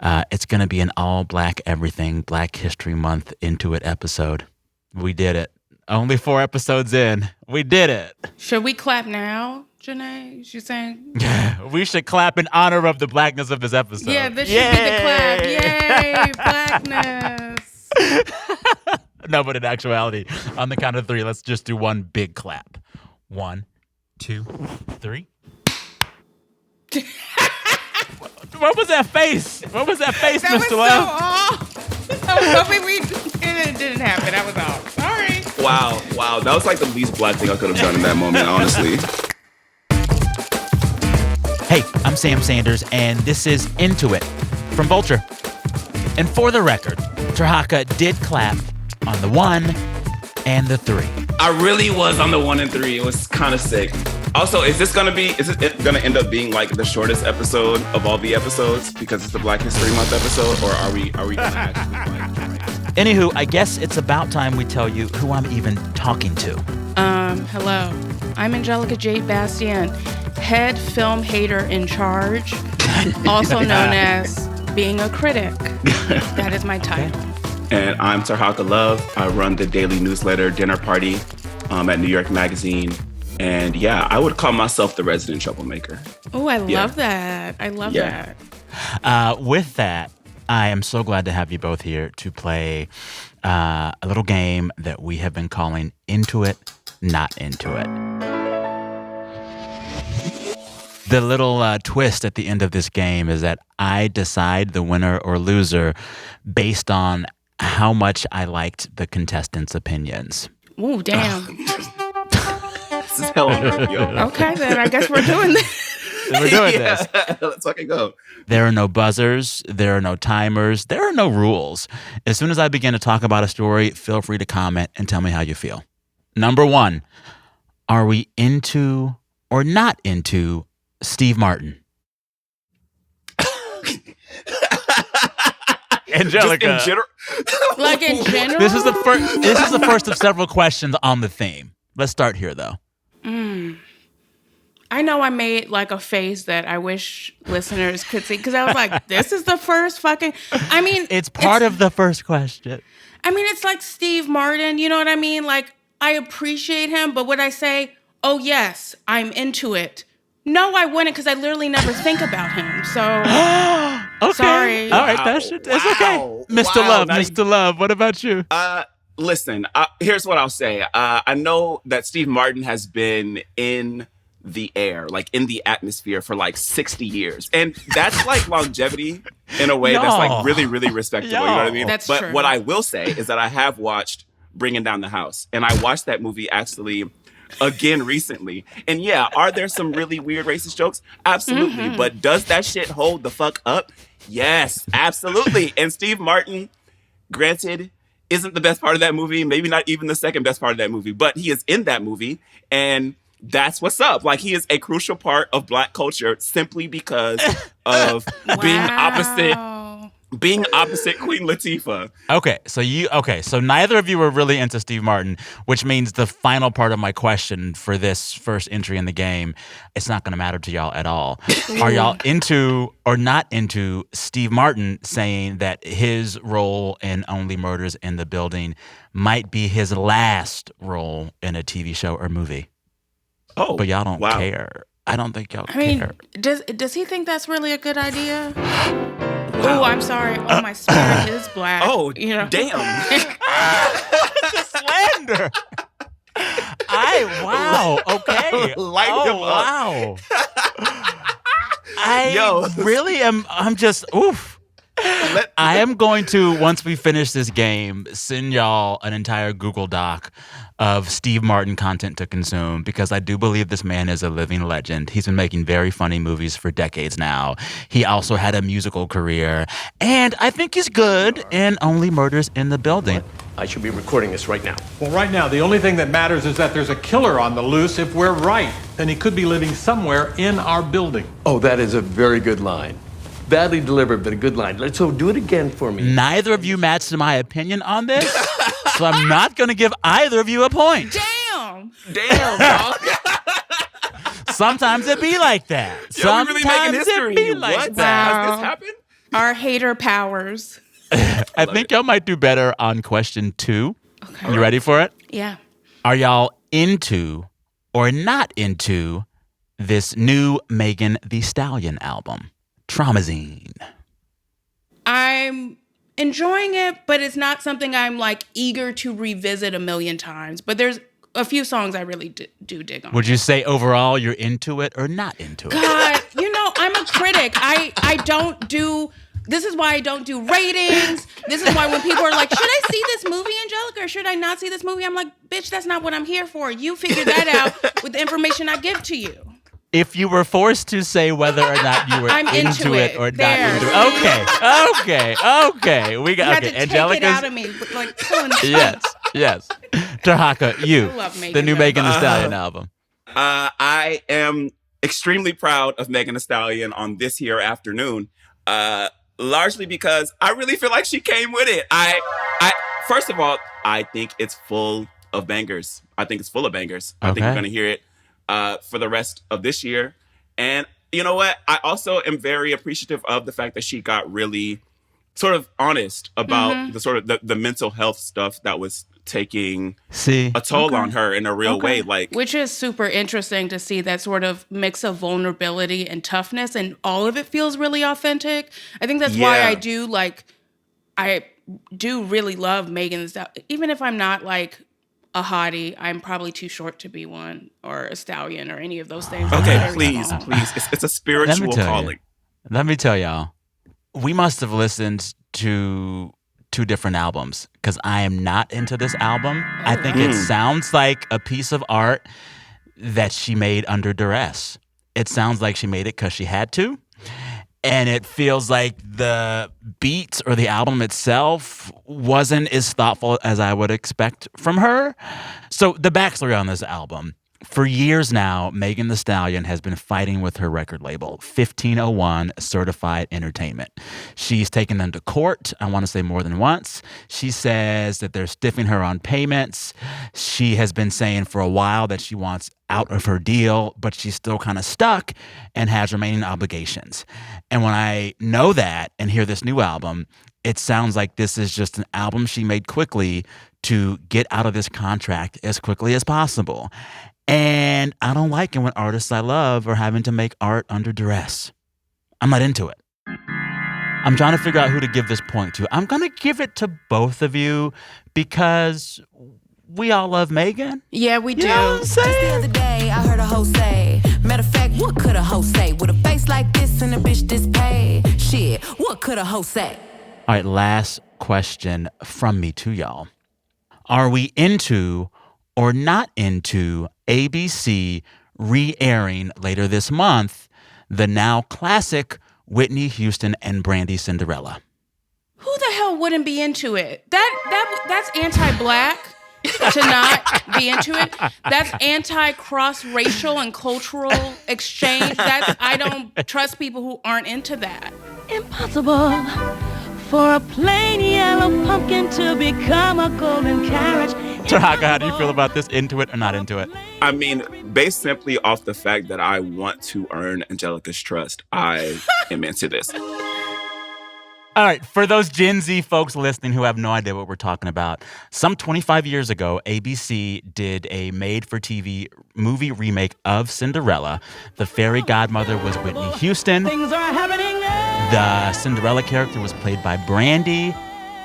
It's going to be an all-black everything, Black History Month Into It episode. We did it. Only 4 episodes in. We did it. Should we clap now, Janae? She's saying... We should clap in honor of the blackness of this episode. Yeah, this should be the clap. Yay, blackness. No, but in actuality, on the count of 3, let's just do one big clap. 1, 2, 3. What was that face? What was that face, That Mr. was Love? so off. I was hoping it didn't happen. I was off. Sorry. Wow. That was like the least black thing I could have done in that moment, honestly. Hey, I'm Sam Sanders, and this is Into It from Vulture. And for the record, Tirhakah did clap on the 1 and the 3. I really was on the 1 and 3. It was kind of sick. Also, is it gonna end up being like the shortest episode of all the episodes because it's the Black History Month episode, or are we gonna actually like? Anywho, I guess it's about time we tell you who I'm even talking to. Hello. I'm Angelica Jade Bastien, head film hater in charge, also known as being a critic. That is my title. And I'm Tirhakah Love. I run the daily newsletter Dinner Party at New York Magazine. And yeah, I would call myself the resident troublemaker. Oh, I love that. I love that. With that, I am so glad to have you both here to play a little game that we have been calling Into It, Not Into It. The little twist at the end of this game is that I decide the winner or loser based on how much I liked the contestants' opinions. Ooh, damn. This is hell on earth, yo. Okay, then I guess we're doing this. We're doing this. Let's fucking go. There are no buzzers. There are no timers. There are no rules. As soon as I begin to talk about a story, feel free to comment and tell me how you feel. Number 1, are we into or not into Steve Martin? Angelica. Just in general. Like in general? This is the first of several questions on the theme. Let's start here, though. I know I made like a face that I wish listeners could see because I was like, this is the first fucking... I mean... It's part of the first question. I mean, it's like Steve Martin, you know what I mean? Like, I appreciate him, but would I say, oh, yes, I'm into it? No, I wouldn't because I literally never think about him. So, Okay. Sorry. All right, that's okay. Mr. Love, Mr. Love, what about you? Listen, here's what I'll say. I know that Steve Martin has been in the air, like in the atmosphere for like 60 years. And that's like longevity in a way that's like really, really respectable. You know what I mean? That's but true. what I will say is that I have watched Bringing Down the House. And I watched that movie actually again recently. And yeah, are there some really weird racist jokes? Absolutely. Mm-hmm. But does that shit hold the fuck up? Yes, absolutely. And Steve Martin, granted, isn't the best part of that movie, maybe not even the second best part of that movie, but he is in that movie, and that's what's up. Like, he is a crucial part of Black culture simply because of being opposite Queen Latifah. So neither of you were really into Steve Martin, which means the final part of my question for this first entry in the game, it's not going to matter to y'all at all. Are y'all into or not into Steve Martin saying that his role in Only Murders in the Building might be his last role in a TV show or movie? Oh, but y'all don't care. I don't think y'all care. Does he think that's really a good idea? Oh, I'm sorry. Oh, my spirit is black. Oh, you know? Damn. Slander. Wow. Okay. Light him up. Wow. I'm just, oof. I am going to, once we finish this game, send y'all an entire Google Doc of Steve Martin content to consume because I do believe this man is a living legend. He's been making very funny movies for decades now. He also had a musical career, and I think he's good in Only Murders in the Building. I should be recording this right now. Well, right now, the only thing that matters is that there's a killer on the loose if we're right. And he could be living somewhere in our building. Oh, that is a very good line. Badly delivered, but a good line. So do it again for me. Neither of you matched my opinion on this, so I'm not going to give either of you a point. Damn, dog. Sometimes it be like that. Yo, we really making history. It be like what? that. Has this happened? Our hater powers. I think y'all might do better on question 2. Okay. You ready for it? Yeah. Are y'all into or not into this new Megan Thee Stallion album, Traumazine? I'm enjoying it, but it's not something I'm like eager to revisit a million times. But there's a few songs I really do dig on. Would you say overall you're into it or not into it? God, I'm a critic. I don't do. This is why I don't do ratings. This is why when people are like, should I see this movie, Angelica, or should I not see this movie? I'm like, bitch, that's not what I'm here for. You figure that out with the information I give to you. If you were forced to say whether or not you were into it or there. not into it. Okay. We got You had to Angelica's. take it out of me, like pulling Yes. Tirhakah, you, I love Megan the new though. Megan Thee Stallion album. I am extremely proud of Megan Thee Stallion on this here afternoon. Largely because I really feel like she came with it. I first of all, I think it's full of bangers. I think it's full of bangers. I think we're going to hear it for the rest of this year. And you know what? I also am very appreciative of the fact that she got really sort of honest about the sort of the mental health stuff that was taking a toll on her in a real way. Like, which is super interesting to see that sort of mix of vulnerability and toughness, and all of it feels really authentic. I think that's why I do really love Megan Thee Stallion. Even if I'm not like a hottie, I'm probably too short to be one, or a stallion, or any of those things. Okay, please. It's a spiritual calling. Let me tell y'all, we must have listened to 2 different albums because I am not into this album. I think it sounds like a piece of art that she made under duress. It sounds like she made it because she had to. And it feels like the beats or the album itself wasn't as thoughtful as I would expect from her. So the backstory on this album. For years now, Megan Thee Stallion has been fighting with her record label, 1501 Certified Entertainment. She's taken them to court, I want to say more than once. She says that they're stiffing her on payments. She has been saying for a while that she wants out of her deal, but she's still kind of stuck and has remaining obligations. And when I know that and hear this new album, it sounds like this is just an album she made quickly to get out of this contract as quickly as possible. And I don't like it when artists I love are having to make art under duress. I'm not into it. I'm trying to figure out who to give this point to. I'm going to give it to both of you because we all love Megan. Yeah, we do. You know what I'm saying? Just the other day, I heard a hoe say, matter of fact, what could a hoe say? With a face like this and a bitch this paid? Shit, what could a hoe say? All right, last question from me to y'all. Are we into or not into ABC re-airing later this month the now classic Whitney Houston and Brandy Cinderella? Who the hell wouldn't be into it? That's anti-black to not be into it. That's anti-cross-racial and cultural exchange. I don't trust people who aren't into that. Impossible for a plain yellow pumpkin to become a golden carriage. Tirhakah, how do you feel about this? Into it or not into it? I mean, based simply off the fact that I want to earn Angelica's trust, I am into this. All right, for those Gen Z folks listening who have no idea what we're talking about, some 25 years ago, ABC did a made-for-TV movie remake of Cinderella. The fairy godmother was Whitney Houston. Things are happening now. The Cinderella character was played by Brandy.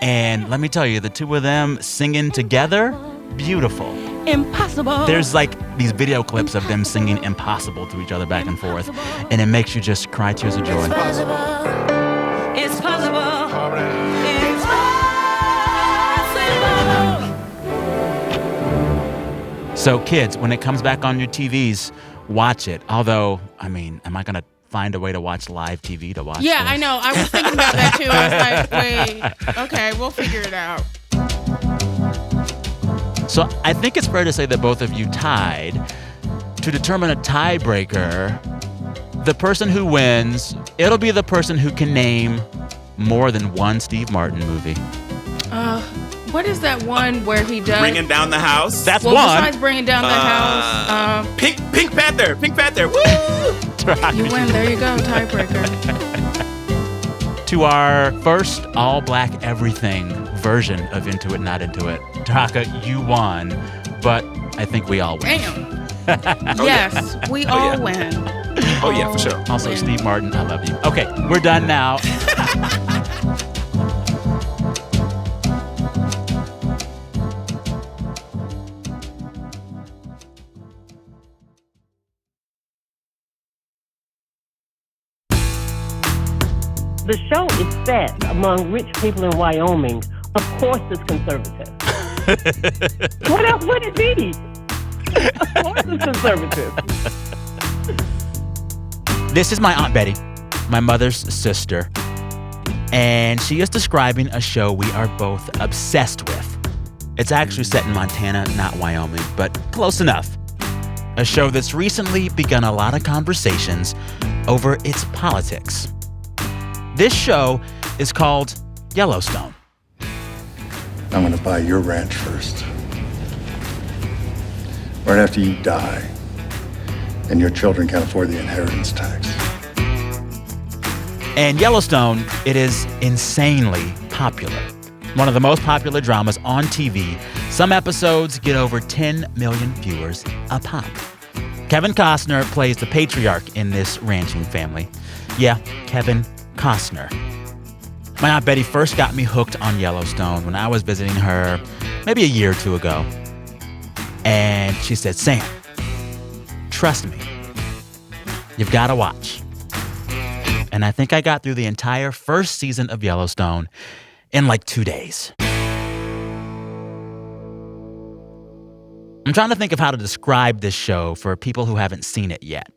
And let me tell you, the two of them singing together, beautiful. Impossible. There's like these video clips of them singing Impossible to each other back and forth. And it makes you just cry tears of joy. It's possible. It's possible. So kids, when it comes back on your TVs, watch it. Although, I mean, am I going to find a way to watch live TV to watch this? I know. I was thinking about that too. I was like, wait, okay, we'll figure it out. So I think it's fair to say that both of you tied. To determine a tiebreaker, the person who wins, it'll be the person who can name more than one Steve Martin movie. What is that one where he does? Bringing Down the House. That's well, one. besides Bringing Down the House. Pink Panther. Woo! You win. There you go. Tiebreaker. to our first all-black everything version of Into It, Not Into It. Tirhakah, you won, but I think we all win. Damn. Yes, we all win. Oh, yeah, for sure. Also, Steve Martin, I love you. Okay, we're done now. The show is set among rich people in Wyoming. Of course it's conservative. What else would it be? Of course it's conservative. This is my Aunt Betty, my mother's sister, and she is describing a show we are both obsessed with. It's actually set in Montana, not Wyoming, but close enough. A show that's recently begun a lot of conversations over its politics. This show is called Yellowstone. I'm going to buy your ranch first. Right after you die, and your children can't afford the inheritance tax. And Yellowstone, it is insanely popular. One of the most popular dramas on TV. Some episodes get over 10 million viewers a pop. Kevin Costner plays the patriarch in this ranching family. Yeah, Kevin Costner. My Aunt Betty first got me hooked on Yellowstone when I was visiting her maybe a year or two ago. And she said, Sam, trust me, you've got to watch. And I think I got through the entire first season of Yellowstone in like 2 days. I'm trying to think of how to describe this show for people who haven't seen it yet.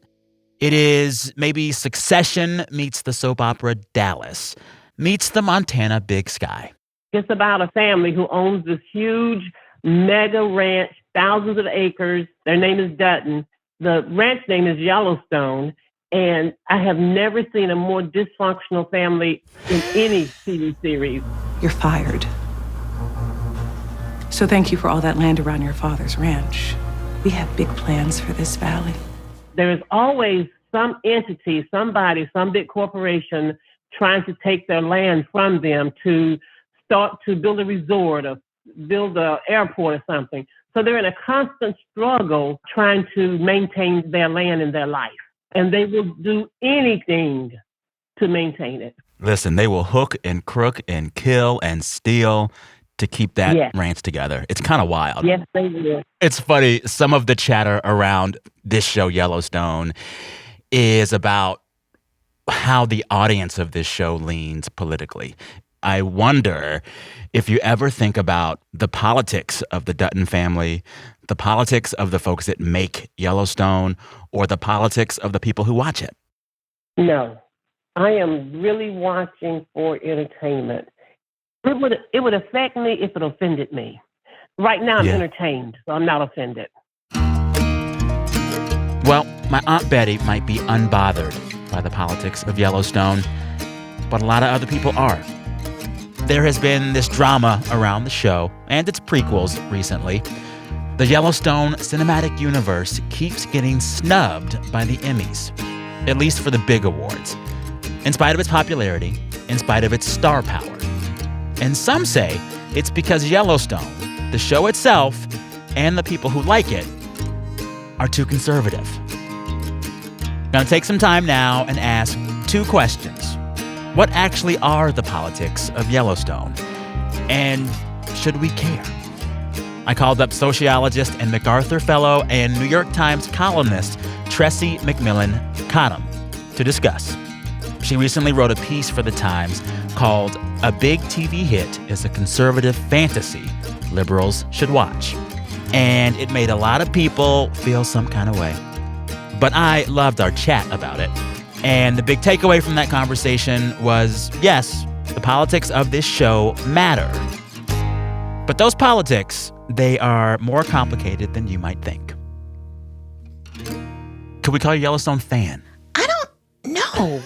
It is maybe Succession meets the soap opera Dallas, meets the Montana Big Sky. It's about a family who owns this huge mega ranch, thousands of acres. Their name is Dutton. The ranch name is Yellowstone. And I have never seen a more dysfunctional family in any TV series. You're fired. So thank you for all that land around your father's ranch. We have big plans for this valley. There is always some entity, somebody, some big corporation trying to take their land from them to start to build a resort or build an airport or something. So they're in a constant struggle trying to maintain their land and their life. And they will do anything to maintain it. Listen, they will hook and crook and kill and steal to keep that Yes. ranch together. It's kind of wild. Yes, they will. It's funny. Some of the chatter around this show, Yellowstone, is about how the audience of this show leans politically. I wonder if you ever think about the politics of the Dutton family, the politics of the folks that make Yellowstone, or the politics of the people who watch it. No, I am really watching for entertainment. It would affect me if it offended me. Right now, I'm entertained, so I'm not offended. Well, my Aunt Betty might be unbothered by the politics of Yellowstone, but a lot of other people are. There has been this drama around the show and its prequels recently. The Yellowstone cinematic universe keeps getting snubbed by the Emmys, at least for the big awards, in spite of its popularity, in spite of its star power. And some say it's because Yellowstone, the show itself, and the people who like it are too conservative. I'm going to take some time now and ask two questions. What actually are the politics of Yellowstone? And should we care? I called up sociologist and MacArthur Fellow and New York Times columnist Tressie McMillan Cottom to discuss. She recently wrote a piece for The Times called "A Big TV Hit is a Conservative Fantasy Liberals Should Watch." And it made a lot of people feel some kind of way. But I loved our chat about it. And the big takeaway from that conversation was, yes, the politics of this show matter. But those politics, they are more complicated than you might think. Could we call you a Yellowstone fan? I don't know.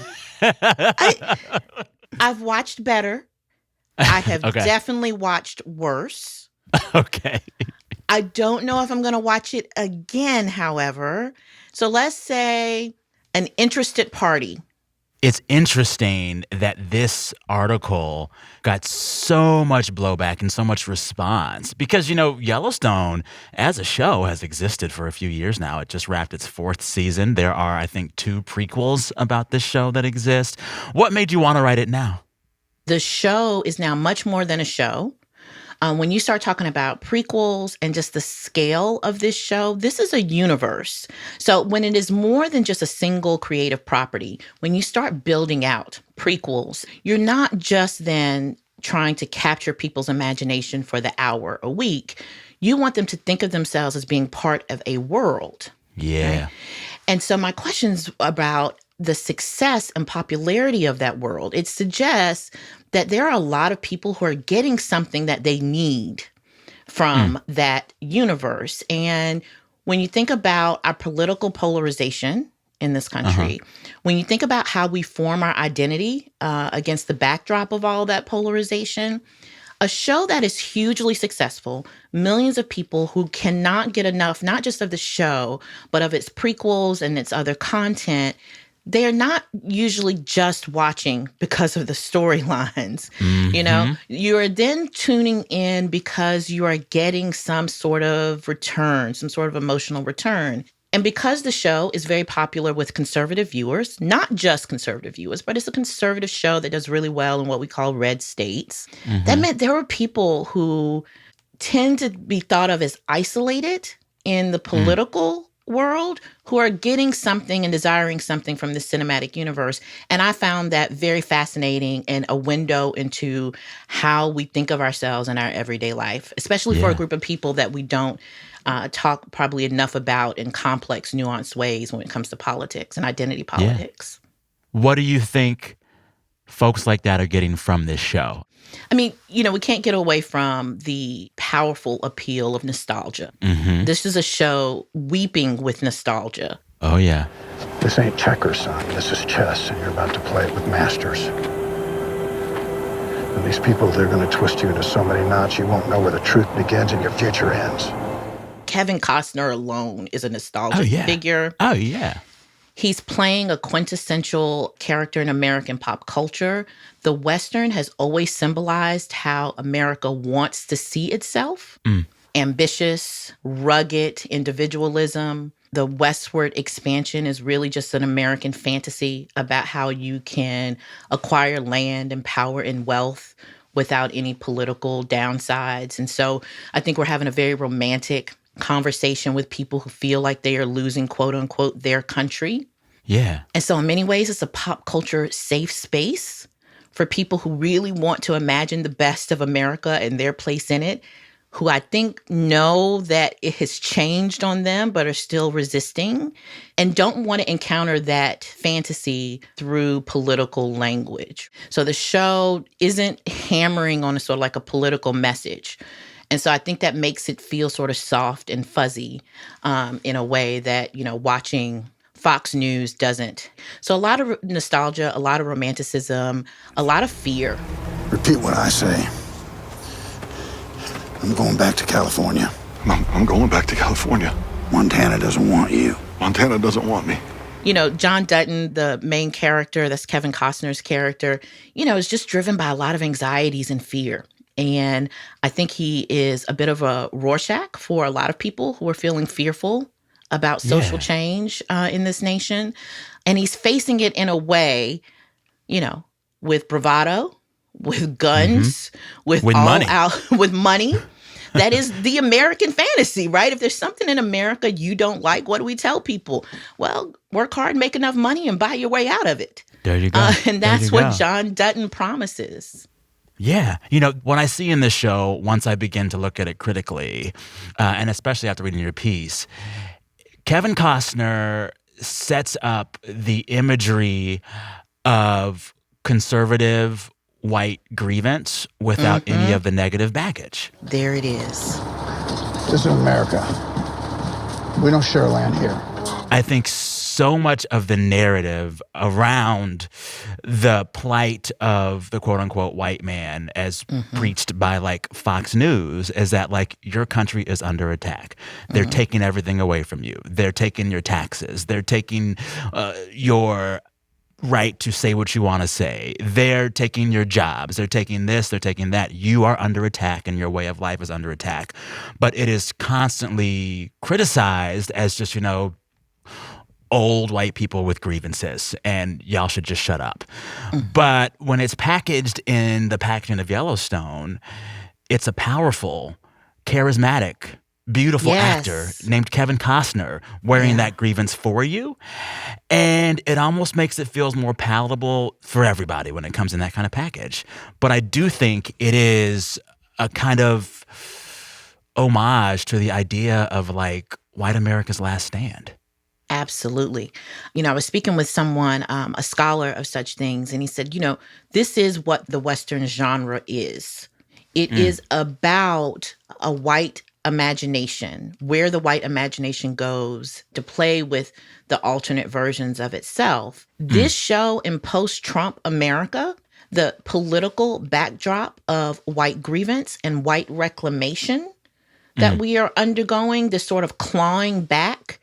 I've watched better. I have definitely watched worse. Okay. I don't know if I'm going to watch it again, however. So let's say an interested party It's interesting that this article got so much blowback and so much response because, Yellowstone as a show has existed for a few years now. It just wrapped its 4th season. There are, I think, 2 prequels about this show that exist. What made you want to write it now? The show is now much more than a show. When you start talking about prequels and just the scale of this show, this is a universe. So when it is more than just a single creative property, when you start building out prequels, you're not just then trying to capture people's imagination for the hour a week. You want them to think of themselves as being part of a world. Yeah. Right? And so my question's about the success and popularity of that world. It suggests that there are a lot of people who are getting something that they need from that universe. And when you think about our political polarization in this country, when you think about how we form our identity against the backdrop of all that polarization, a show that is hugely successful, millions of people who cannot get enough, not just of the show, but of its prequels and its other content, they're not usually just watching because of the storylines. You are then tuning in because you are getting some sort of return, some sort of emotional return. And because the show is very popular with conservative viewers, not just conservative viewers, but it's a conservative show that does really well in what we call red states, that meant there were people who tend to be thought of as isolated in the political world who are getting something and desiring something from the cinematic universe. And I found that very fascinating and a window into how we think of ourselves in our everyday life, especially for a group of people that we don't talk probably enough about in complex, nuanced ways when it comes to politics and identity politics. What do you think folks like that are getting from this show? I mean, we can't get away from the powerful appeal of nostalgia. This is a show weeping with nostalgia. Oh, yeah. This ain't checkers, son. This is chess, and you're about to play it with masters. And these people, they're going to twist you into so many knots you won't know where the truth begins and your future ends. Kevin Costner alone is a nostalgic figure. Oh, yeah. He's playing a quintessential character in American pop culture. The Western has always symbolized how America wants to see itself. Ambitious, rugged individualism. The westward expansion is really just an American fantasy about how you can acquire land and power and wealth without any political downsides. And so I think we're having a very romantic conversation with people who feel like they are losing, quote unquote, their country. Yeah. And so in many ways, it's a pop culture safe space for people who really want to imagine the best of America and their place in it, who I think know that it has changed on them, but are still resisting and don't want to encounter that fantasy through political language. So the show isn't hammering on a sort of like a political message. And so I think that makes it feel sort of soft and fuzzy in a way that, watching Fox News doesn't. So a lot of nostalgia, a lot of romanticism, a lot of fear. Repeat what I say. I'm going back to California. I'm going back to California. Montana doesn't want you. Montana doesn't want me. John Dutton, the main character, that's Kevin Costner's character, is just driven by a lot of anxieties and fear. And I think he is a bit of a Rorschach for a lot of people who are feeling fearful about social change in this nation. And he's facing it in a way, with bravado, with guns, with money. With money. That is the American fantasy, right? If there's something in America you don't like, what do we tell people? Well, work hard, make enough money, and buy your way out of it. There you go. And that's what John Dutton promises. Yeah. What I see in this show, once I begin to look at it critically, and especially after reading your piece, Kevin Costner sets up the imagery of conservative white grievance without any of the negative baggage. There it is. This is America. We don't share land here. I think so much of the narrative around the plight of the quote-unquote white man as preached by, Fox News is that, your country is under attack. They're taking everything away from you. They're taking your taxes. They're taking your right to say what you want to say. They're taking your jobs. They're taking this. They're taking that. You are under attack and your way of life is under attack. But it is constantly criticized as just, old white people with grievances and y'all should just shut up. But when it's packaged in the packaging of Yellowstone, it's a powerful, charismatic, beautiful actor named Kevin Costner wearing that grievance for you. And it almost makes it feel more palatable for everybody when it comes in that kind of package. But I do think it is a kind of homage to the idea of like white America's last stand. Absolutely. I was speaking with someone, a scholar of such things, and he said, this is what the Western genre is. It is about a white imagination, where the white imagination goes to play with the alternate versions of itself. This show in post-Trump America, the political backdrop of white grievance and white reclamation that we are undergoing, this sort of clawing back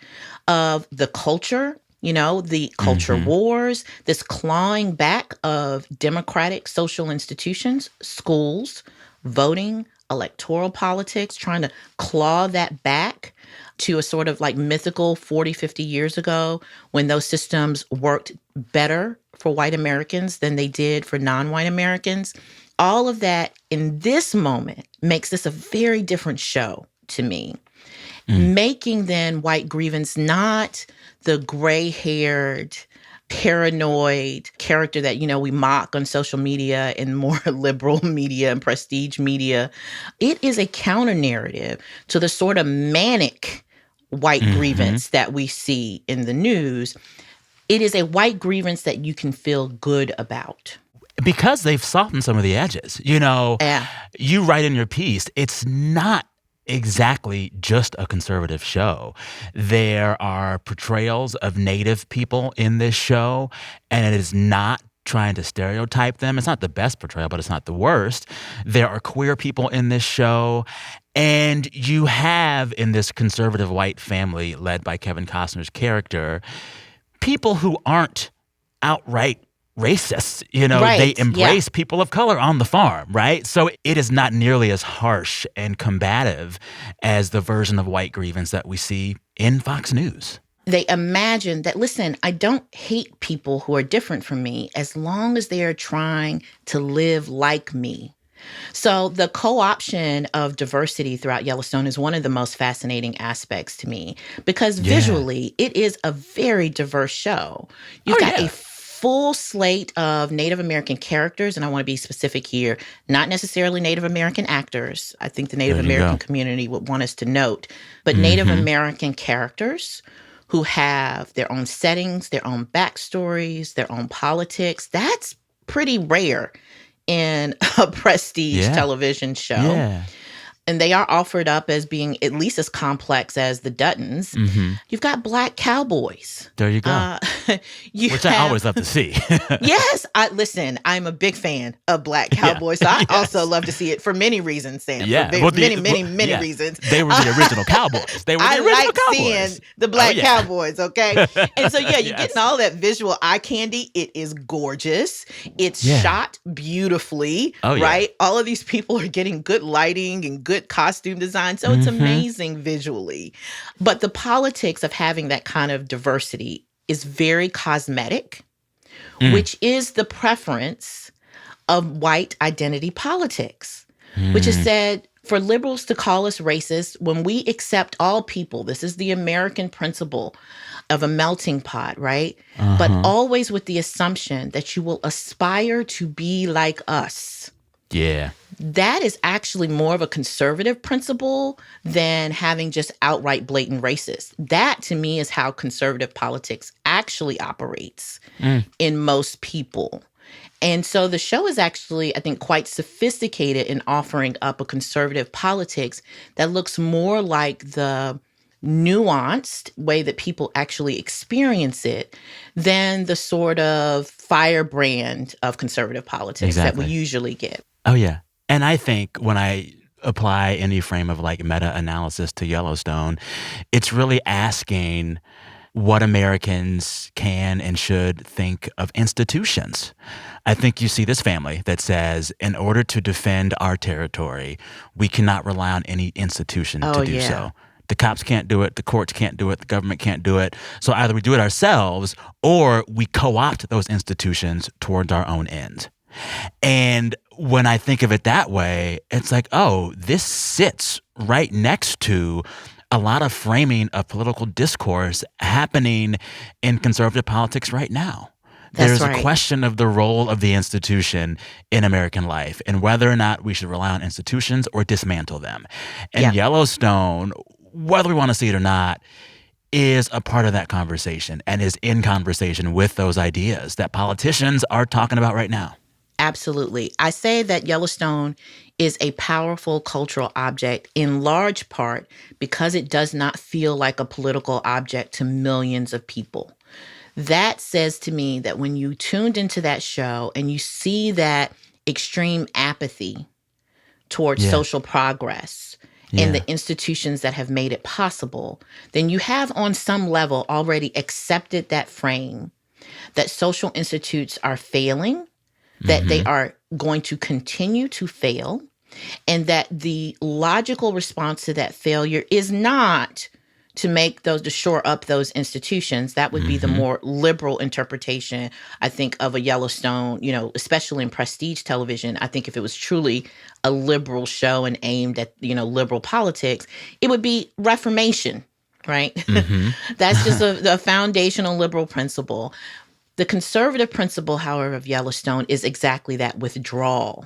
of the culture, the culture wars, this clawing back of democratic social institutions, schools, voting, electoral politics, trying to claw that back to a sort of like mythical 40, 50 years ago when those systems worked better for white Americans than they did for non-white Americans. All of that in this moment makes this a very different show to me. Making then white grievance not the gray-haired, paranoid character that, we mock on social media and more liberal media and prestige media. It is a counter-narrative to the sort of manic white grievance that we see in the news. It is a white grievance that you can feel good about. Because they've softened some of the edges. You write in your piece, it's not exactly just a conservative show. There are portrayals of Native people in this show, and it is not trying to stereotype them. It's not the best portrayal, but it's not the worst. There are queer people in this show, and you have in this conservative white family led by Kevin Costner's character, people who aren't outright racists, they embrace people of color on the farm, right? So it is not nearly as harsh and combative as the version of white grievance that we see in Fox News. They imagine that, listen, I don't hate people who are different from me as long as they are trying to live like me. So the co-option of diversity throughout Yellowstone is one of the most fascinating aspects to me because visually it is a very diverse show. You've got a full slate of Native American characters, and I want to be specific here, not necessarily Native American actors. I think the Native American community would want us to note, but Native American characters who have their own settings, their own backstories, their own politics. That's pretty rare in a prestige television show. Yeah. And they are offered up as being at least as complex as the Duttons. You've got Black cowboys. There you go. Which I always love to see. Yes. Listen, I'm a big fan of Black cowboys. So I also love to see it for many reasons, Sam. Yeah. For many reasons. They were the original cowboys. I like seeing the Black cowboys, okay? And so, you're getting all that visual eye candy. It is gorgeous. It's shot beautifully, right? All of these people are getting good lighting and good costume design. So it's amazing visually. But the politics of having that kind of diversity is very cosmetic, which is the preference of white identity politics, which is said for liberals to call us racist when we accept all people. This is the American principle of a melting pot, right? But always with the assumption that you will aspire to be like us. Yeah. That is actually more of a conservative principle than having just outright blatant racist. That, to me, is how conservative politics actually operates in most people. And so the show is actually, I think, quite sophisticated in offering up a conservative politics that looks more like the nuanced way that people actually experience it than the sort of firebrand of conservative politics that we usually get. Oh, yeah. And I think when I apply any frame of like meta-analysis to Yellowstone, it's really asking what Americans can and should think of institutions. I think you see this family that says, in order to defend our territory, we cannot rely on any institution to do so. The cops can't do it. The courts can't do it. The government can't do it. So either we do it ourselves or we co-opt those institutions towards our own ends. And when I think of it that way, it's like, oh, this sits right next to a lot of framing of political discourse happening in conservative politics right now. There's a question of the role of the institution in American life and whether or not we should rely on institutions or dismantle them. And Yellowstone, whether we want to see it or not, is a part of that conversation and is in conversation with those ideas that politicians are talking about right now. Absolutely. I say that Yellowstone is a powerful cultural object in large part because it does not feel like a political object to millions of people. That says to me that when you tuned into that show and you see that extreme apathy towards social progress and the institutions that have made it possible, then you have on some level already accepted that frame that social institutes are failing, that they are going to continue to fail, and that the logical response to that failure is not to shore up those institutions. That would be the more liberal interpretation, I think, of a Yellowstone, especially in prestige television. I think if it was truly a liberal show and aimed at, liberal politics, it would be reformation, right? That's just a foundational liberal principle. The conservative principle, however, of Yellowstone is exactly that, withdrawal.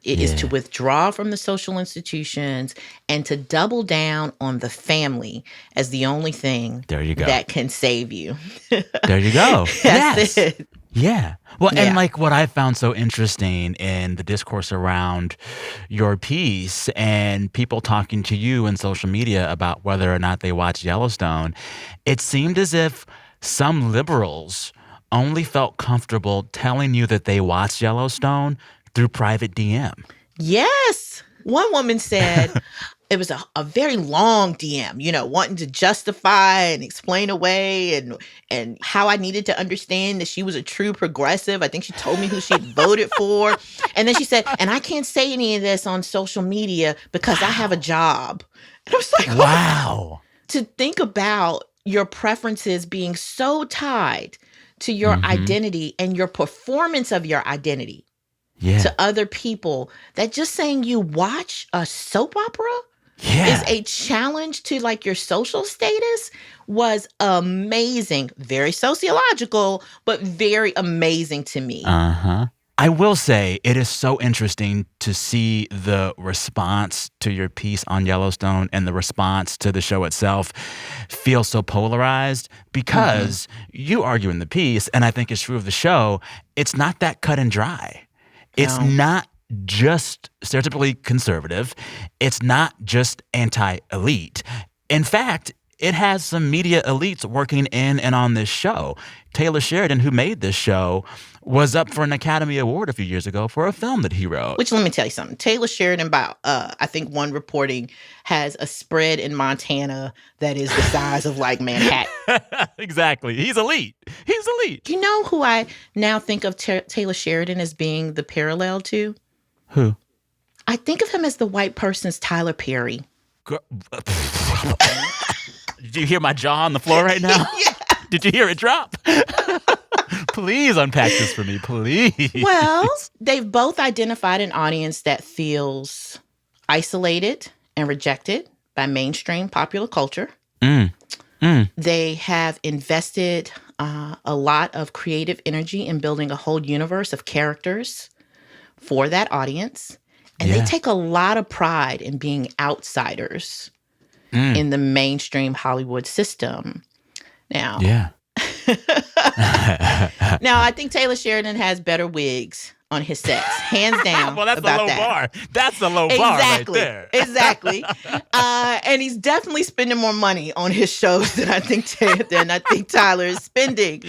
It is to withdraw from the social institutions and to double down on the family as the only thing that can save you. There you go. That's it. Yeah. Well, and like what I found so interesting in the discourse around your piece and people talking to you in social media about whether or not they watch Yellowstone, it seemed as if some liberals only felt comfortable telling you that they watched Yellowstone through private DM. Yes. One woman said it was a very long DM, wanting to justify and explain away and how I needed to understand that she was a true progressive. I think she told me who she had voted for. And then she said, and I can't say any of this on social media because I have a job. And I was like, wow. To think about your preferences being so tied to your identity and your performance of your identity to other people, that just saying you watch a soap opera is a challenge to like your social status was amazing. Very sociological, but very amazing to me. I will say it is so interesting to see the response to your piece on Yellowstone and the response to the show itself feel so polarized because you argue in the piece, and I think it's true of the show, it's not that cut and dry. It's not just stereotypically conservative. It's not just anti-elite. In fact, it has some media elites working in and on this show. Taylor Sheridan, who made this show, was up for an Academy Award a few years ago for a film that he wrote. Which, let me tell you something. Taylor Sheridan, I think one reporting, has a spread in Montana that is the size of like Manhattan. Exactly. He's elite. He's elite. You know who I now think of Taylor Sheridan as being the parallel to? Who? I think of him as the white person's Tyler Perry. Did you hear my jaw on the floor right now? Yeah. Did you hear it drop? Please unpack this for me, please. Well, they've both identified an audience that feels isolated and rejected by mainstream popular culture. They have invested a lot of creative energy in building a whole universe of characters for that audience. And they take a lot of pride in being outsiders in the mainstream Hollywood system. Now, now, I think Taylor Sheridan has better wigs on his sets, hands down. Well, that's a low bar. That's a low bar right there. Exactly. And he's definitely spending more money on his shows than I think Tyler is spending.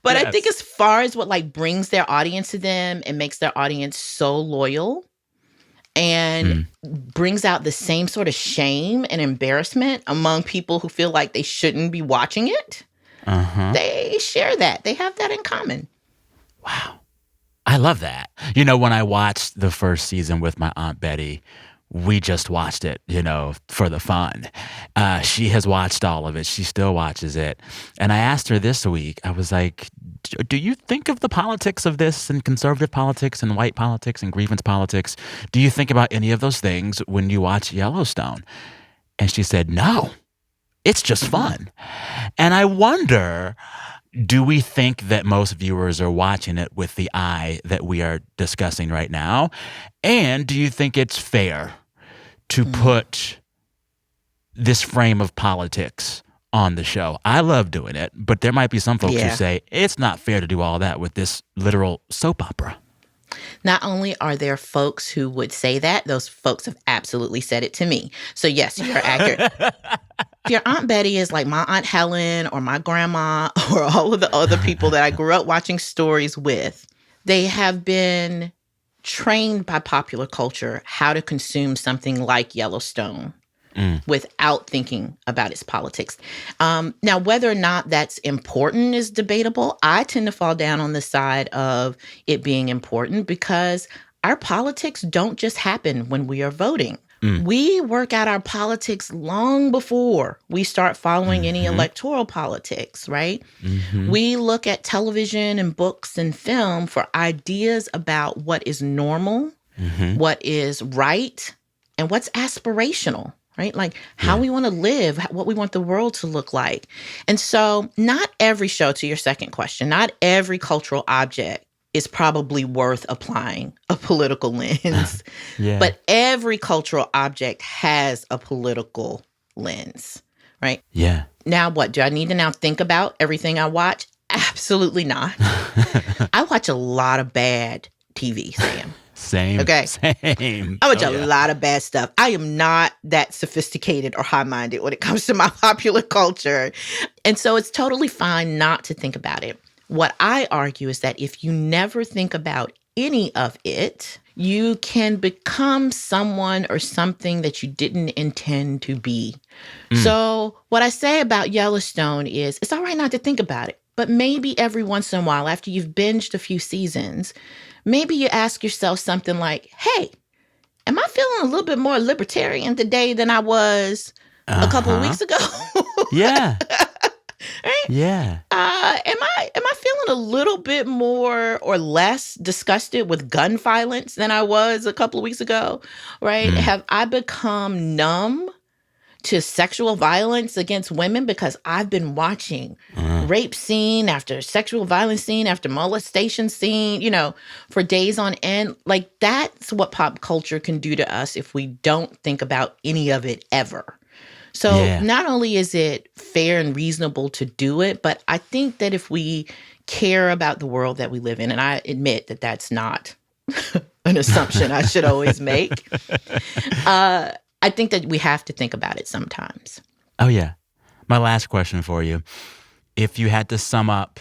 But I think as far as what like brings their audience to them and makes their audience so loyal and brings out the same sort of shame and embarrassment among people who feel like they shouldn't be watching it, They share that. They have that in common. Wow. I love that. You know, when I watched the first season with my Aunt Betty, we just watched it, you know, for the fun. She has watched all of it. She still watches it. And I asked her this week, I was like, do you think of the politics of this and conservative politics and white politics and grievance politics? Do you think about any of those things when you watch Yellowstone? And she said, no, it's just fun. And I wonder, do we think that most viewers are watching it with the eye that we are discussing right now? And do you think it's fair to put this frame of politics on the show? I love doing it, but there might be some folks who say it's not fair to do all that with this literal soap opera. Not only are there folks who would say that, those folks have absolutely said it to me. So yes, you're accurate. If your Aunt Betty is like my Aunt Helen or my grandma or all of the other people that I grew up watching stories with, they have been trained by popular culture how to consume something like Yellowstone without thinking about its politics. Now, whether or not that's important is debatable. I tend to fall down on the side of it being important because our politics don't just happen when we are voting. We work out our politics long before we start following any electoral politics, right? We look at television and books and film for ideas about what is normal, what is right, and what's aspirational, right? Like how we want to live, what we want the world to look like. And so not every show, to your second question, not every cultural object is probably worth applying a political lens. But every cultural object has a political lens, right? Yeah. Now what? Do I need to now think about everything I watch? Absolutely not. I watch a lot of bad TV, Sam. Same. Okay. Same. I watch a lot of bad stuff. I am not that sophisticated or high-minded when it comes to my popular culture. And so it's totally fine not to think about it. What I argue is that if you never think about any of it, you can become someone or something that you didn't intend to be. So what I say about Yellowstone is it's all right not to think about it, but maybe every once in a while after you've binged a few seasons, maybe you ask yourself something like, hey, am I feeling a little bit more libertarian today than I was a couple of weeks ago? Yeah. Right? Yeah. Am I feeling a little bit more or less disgusted with gun violence than I was a couple of weeks ago? Right? Have I become numb to sexual violence against women because I've been watching rape scene after sexual violence scene after molestation scene, you know, for days on end? Like that's what pop culture can do to us if we don't think about any of it ever. So not only is it fair and reasonable to do it, but I think that if we care about the world that we live in, and I admit that that's not an assumption I should always make, I think that we have to think about it sometimes. Oh, yeah. My last question for you. If you had to sum up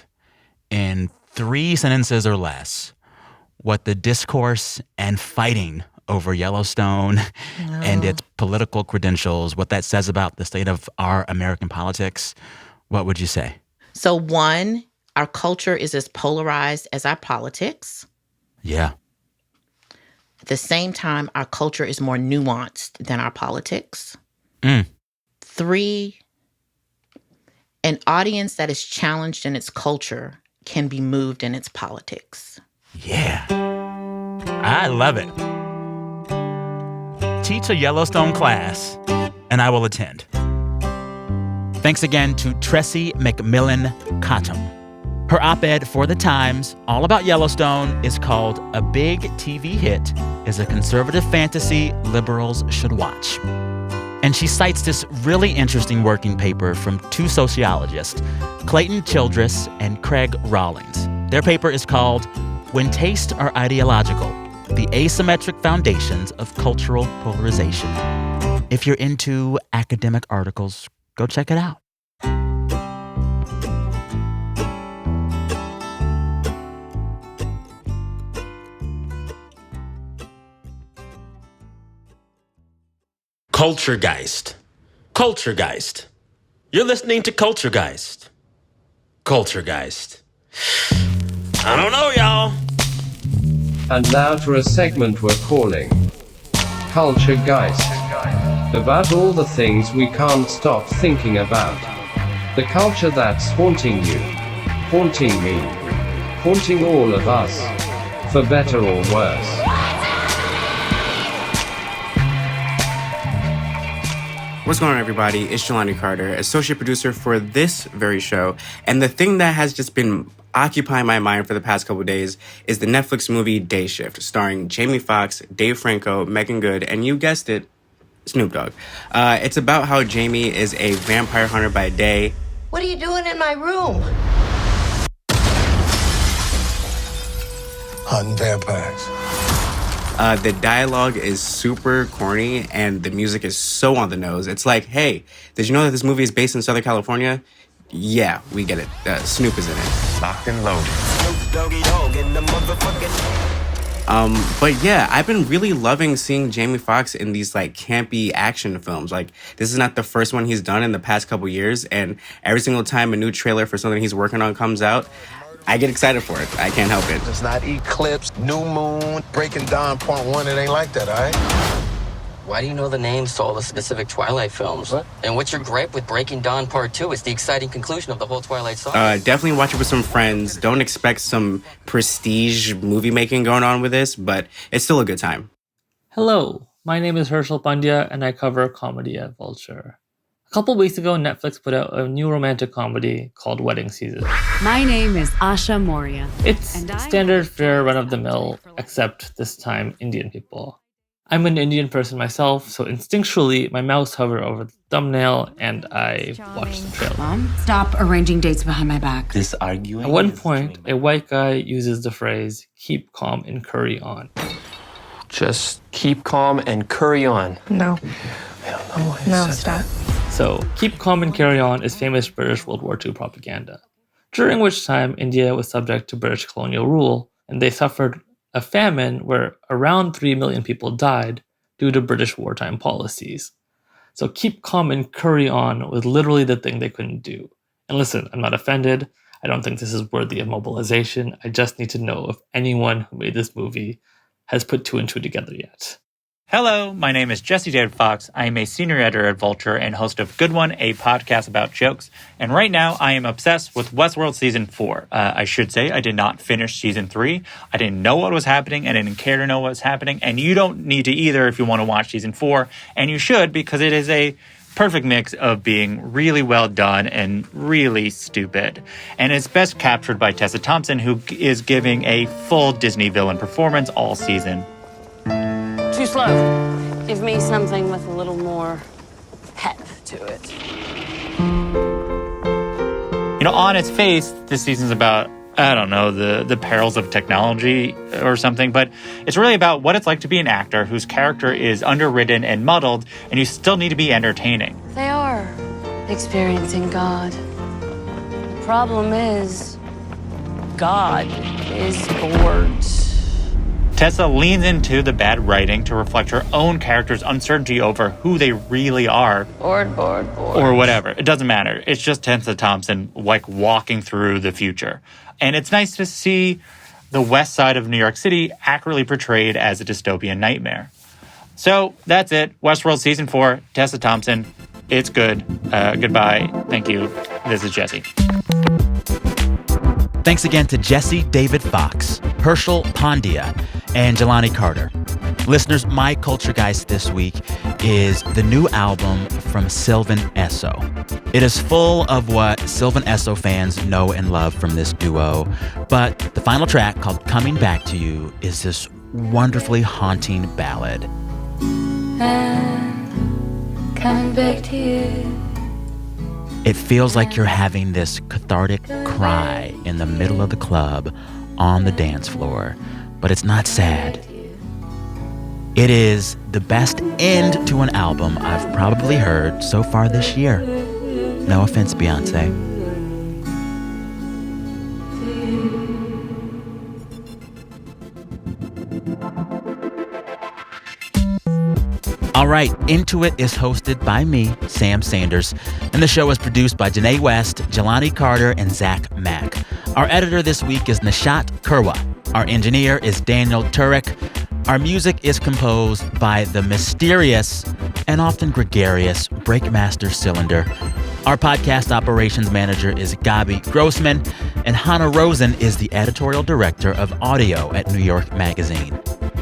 in 3 sentences or less what the discourse and fighting over Yellowstone and its political credentials, what that says about the state of our American politics, what would you say? So 1, our culture is as polarized as our politics. Yeah. At the same time, our culture is more nuanced than our politics. 3, an audience that is challenged in its culture can be moved in its politics. Yeah. I love it. Teach a Yellowstone class, and I will attend. Thanks again to Tressie McMillan Cottom. Her op-ed for The Times, all about Yellowstone, is called A Big TV Hit is a Conservative Fantasy Liberals Should Watch. And she cites this really interesting working paper from 2 sociologists, Clayton Childress and Craig Rawlings. Their paper is called When Tastes Are Ideological, The Asymmetric Foundations of Cultural Polarization. If you're into academic articles, go check it out. Culturegeist. Culturegeist. You're listening to Culturegeist. Culturegeist. I don't know, y'all. And now to a segment we're calling Culturegeist. About all the things we can't stop thinking about. The culture that's haunting you, haunting me, haunting all of us, for better or worse. What's going on, everybody? It's Jelani Carter, associate producer for this very show. And the thing that has just been occupying my mind for the past couple of days is the Netflix movie Day Shift, starring Jamie Foxx, Dave Franco, Megan Good, and you guessed it, Snoop Dogg. It's about how Jamie is a vampire hunter by day. What are you doing in my room? Hunting vampires. The dialogue is super corny, and the music is so on the nose. It's like, hey, did you know that this movie is based in Southern California? Yeah, we get it. Snoop is in it. Locked and loaded. But yeah, I've been really loving seeing Jamie Foxx in these like campy action films. Like, this is not the first one he's done in the past couple years, and every single time a new trailer for something he's working on comes out, I get excited for it. I can't help it. It's not Eclipse, New Moon, Breaking Dawn Part 1. It ain't like that, all right? Why do you know the names to all the specific Twilight films? What? And what's your gripe with Breaking Dawn Part 2? It's the exciting conclusion of the whole Twilight saga. Definitely watch it with some friends. Don't expect some prestige movie making going on with this, but it's still a good time. Hello, my name is Herschel Pandya, and I cover comedy at Vulture. A couple weeks ago, Netflix put out a new romantic comedy called Wedding Season. My name is Asha Moria. It's standard fare, run-of-the-mill, except this time Indian people. I'm an Indian person myself, so instinctually, my mouse hovered over the thumbnail, and I watched the trailer. Mom, stop arranging dates behind my back. This arguing. At one point, a white guy uses the phrase, keep calm and curry on. Just keep calm and curry on. No. I don't know why No, stop. So, keep calm and carry on is famous British World War II propaganda, during which time India was subject to British colonial rule, and they suffered a famine where around 3 million people died due to British wartime policies. So keep calm and curry on was literally the thing they couldn't do. And listen, I'm not offended. I don't think this is worthy of mobilization. I just need to know if anyone who made this movie has put 2 and 2 together yet. Hello, my name is Jesse David Fox. I am a senior editor at Vulture and host of Good One, a podcast about jokes. And right now, I am obsessed with Westworld Season 4. I should say I did not finish Season 3. I didn't know what was happening. I didn't care to know what was happening. And you don't need to either if you want to watch Season 4. And you should, because it is a perfect mix of being really well done and really stupid. And it's best captured by Tessa Thompson, who is giving a full Disney villain performance all season. Too slow. Give me something with a little more pep to it. You know, on its face, this season's about, I don't know, the perils of technology or something, but it's really about what it's like to be an actor whose character is underwritten and muddled, and you still need to be entertaining. They are experiencing God. The problem is, God is bored. Tessa leans into the bad writing to reflect her own character's uncertainty over who they really are. Bored. Or whatever. It doesn't matter. It's just Tessa Thompson, like, walking through the future. And it's nice to see the west side of New York City accurately portrayed as a dystopian nightmare. So that's it. Westworld Season 4, Tessa Thompson. It's good. Goodbye. Thank you. This is Jesse. Thanks again to Jesse David Fox, Herschel Pandya, and Jelani Carter. Listeners, my Culturegeist this week is the new album from Sylvan Esso. It is full of what Sylvan Esso fans know and love from this duo, but the final track, called Coming Back to You, is this wonderfully haunting ballad. I'm coming back to you. It feels like you're having this cathartic cry in the middle of the club on the dance floor, but it's not sad. It is the best end to an album I've probably heard so far this year. No offense, Beyonce. All right, Into It is hosted by me, Sam Sanders, and the show is produced by Janae West, Jelani Carter, and Zach Mack. Our editor this week is Nishat Kurwa. Our engineer is Daniel Turek. Our music is composed by the mysterious and often gregarious Breakmaster Cylinder. Our podcast operations manager is Gabi Grossman, and Hannah Rosen is the editorial director of audio at New York Magazine.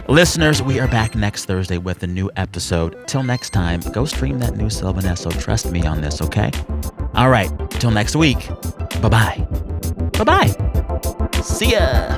Listeners, we are back next Thursday with a new episode. Till next time, go stream that new Sylvan Esso. Trust me on this, okay? All right, till next week. Bye-bye. Bye-bye. See ya.